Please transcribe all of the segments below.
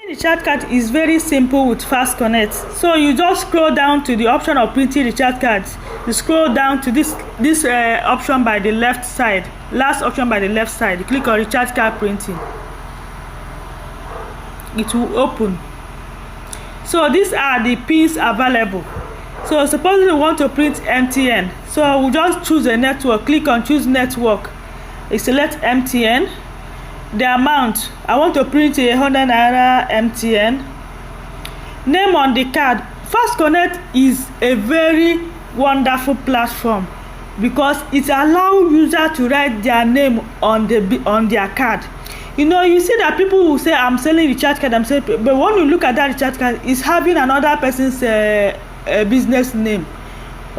Recharge card is very simple with FASTCONNECT. So you just scroll down to the option of printing recharge cards. You scroll down to this option by the left side, last option by the left side. You click on recharge card printing. It will open. So these are the pins available. So suppose we want to print MTN, so we'll just choose a network. Click on choose network. You select MTN. The amount, I want to print 100 naira MTN. Name on the card. FASTCONNECT is a very wonderful platform because it allows users to write their name on their card. You know, you see that people will say, I'm selling recharge card, but when you look at that recharge card, it's having another person's business name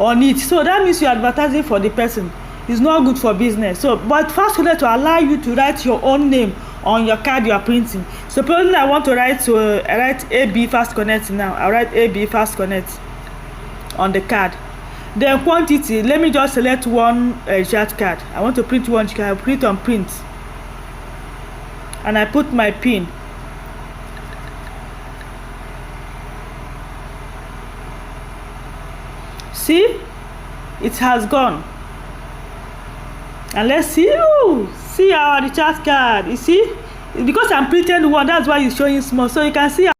on it. So that means you're advertising for the person. It's not good for business. So, but FASTCONNECT to allow you to write your own name on your card you are printing. Supposing I want to write AB FASTCONNECT now. I write AB FASTCONNECT on the card. Then quantity. Let me just select one recharge card. I want to print one card. I print on print, and I put my pin. See, it has gone. And let's see our recharge card. You see, because I'm printing one, that's why it's showing small, so you can see